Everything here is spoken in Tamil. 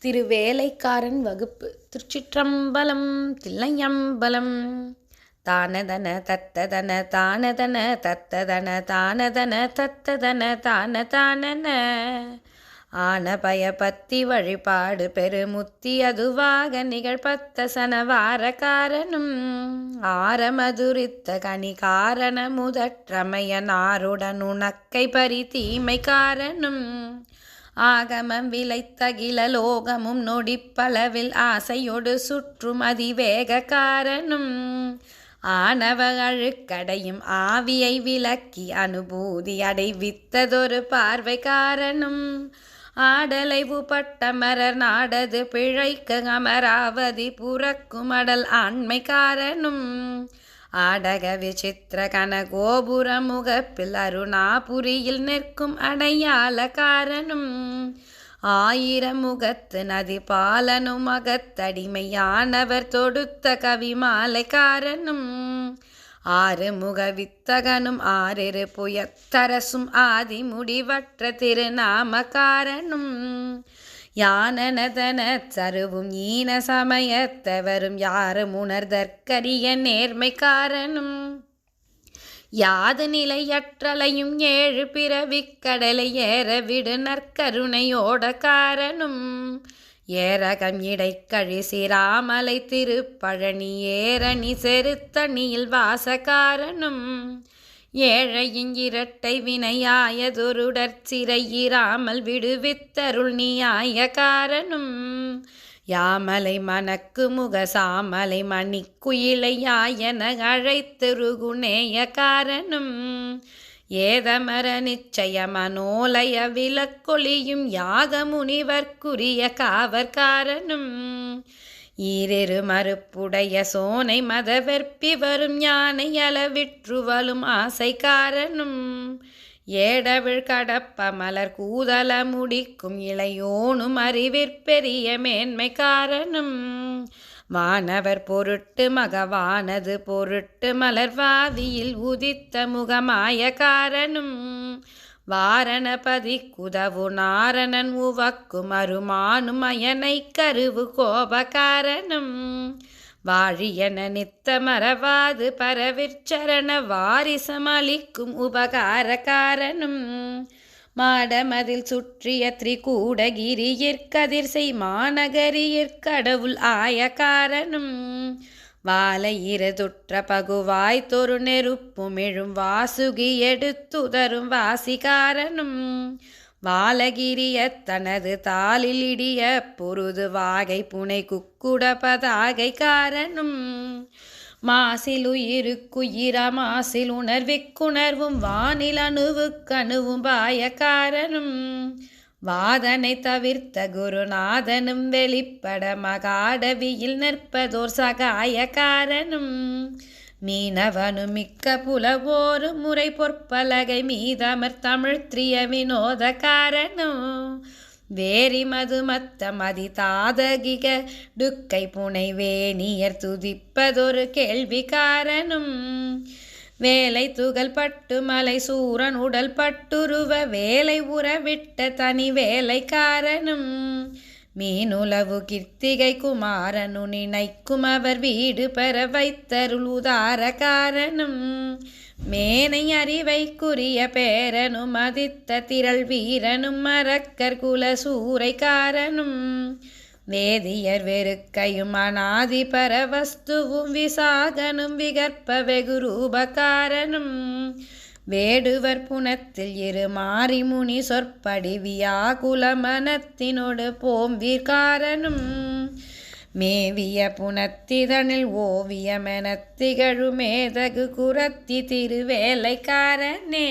திருவேலைக்காரன் வகுப்பு. திருச்சிற்றம்பலம். தில்லையம்பலம். தானதன தத்ததன தானதன தத்ததன தானதன தத்ததன தான தானன ஆன பயபத்தி வழிபாடு பெருமுத்தி அதுவாக நிகழ்பத்த சனவார காரனும் ஆரமதுரித்த கனி காரண முதற்றமைய நாருடன் உனக்கை பரி தீமை காரனும் ஆகமம் விளைத்தகில லோகமும் நொடிப்பளவில் ஆசையொடு சுற்றும் அதிவேக காரனும் ஆணவ அழுக்கடையும் ஆவியை விலக்கி அனுபூதி அடைவித்ததொரு பார்வை காரனும் ஆடலைவு பட்டமரர் நாடது பிழைக்கு அமராவதி புறக்கும் அடல் ஆண்மை காரனும் ஆடக விசித்திர கன கோபுர முகப்பில் அருணாபுரியில் நிற்கும் அடையாள காரனும் ஆயிரம் முகத்து நதி பாலனும் அகத்தடிமையானவர் தொடுத்த கவிமாலை காரனும் ஆறு முக வித்தகனும் ஆறிரு புயத்தரசும் ஆதி முடிவற்ற திருநாம காரனும் யானனதன சருவும் ஈன சமயத்தவரும் யாரும் உணர்தற்கரிய நேர்மை காரனும் யாது நிலையற்றலையும் ஏழு பிறவிக்கடலை ஏற விடு நற்கருணையோட காரனும் ஏரகம் இடைக்கழி சிராமலை திருப்பழனி ஏரணி செருத்தணியில் வாசகாரனும் ஏழையின் இரட்டை வினையாயதொருடற்சிறையிராமல் விடுவித்தருள் நீயாய காரனும் யாமலை மனக்கு முக சாமலை மணிக்குயிலையாயன அழைத்திருகுணேய காரனும் ஏதமர நிச்சய மனோலய விலக்கொளியும் யாக முனிவர்க்குரிய காவற்காரனும் ஈரிரு மறுப்புடைய சோனை மத வெற்பி வரும் யானை அளவிற்றுவலும் ஆசை காரனும் ஏடவிழ் கடப்ப மலர் கூதல முடிக்கும் இளையோனும் அறிவிற்பெரிய மேன்மை காரனும் வானவர் பொருட்டு மகவானது பொருட்டு மலர்வாதியில் உதித்த முகமாய காரனும் வாரணபதி குதவு நாரணன் உவக்கும் அருமானும் அயனை கருவு கோபகாரனும் வாழியன நித்த மறவாது பரவிற்சரண வாரிசமளிக்கும் உபகார காரனும் மாடமதில் சுற்றிய திரிகூடகிரியிற்கதிர் செய் மாநகரியிற்கடவுள் ஆய காரனும் வாலையிரதுற்ற பகுவாய் தொரு நெருப்புமிழும் வாசுகி எடுத்துதரும் வாசிகாரனும் வாலகிரிய தனது தாளில் இடிய பொருது வாகை புனை குக்குட பதாகை காரனும் மாசிலுயிருக்குயிர மாசில் உணர்விக்குணர்வும் வானில் அணுவுக்கணுவும் பாய காரனும் வாதனை தவிர்த்த குருநாதனும் வெளிப்பட மகாடவியில் நிற்பதோர் சகாய காரனும் மீனவனும் மிக்க புலவோரு முறை பொற்பலகை மீதமர் தமிழ்த்ரிய வினோத காரனும் வேரி மதுமத்த மதி தாதகிக டுக்கை புனை வேணியர் துதிப்பதொரு கேள்வி காரனும் வேலை துகள் பட்டு மலை சூரன் உடல் பட்டுருவ வேலை உறவிட்ட தனி வேலை காரனும் மீனுலவு கிருத்திகை குமாரனு நினைக்கும் அவர் வீடு பெற வைத்தருள் உதார காரனும் மேனை அறிவைக்குரிய பேரனும் மதித்த திரள் வீரனும் மரக்கர் குல சூரை காரனும் வேதியர் வெறுக்கையும் அநாதி பரவஸ்துவும் விசாகனும் விகற்ப வெகு ரூபகாரனும் வேடுவர் புனத்தில் இரு மாறி முனி சொற்படி வியாகுல மனத்தினோடு போம்பீர்காரனும் மேவிய புனத்திதனில் ஓவியமெனத் திகழுமேதகு குரத்தி திருவேலைக்காரனே.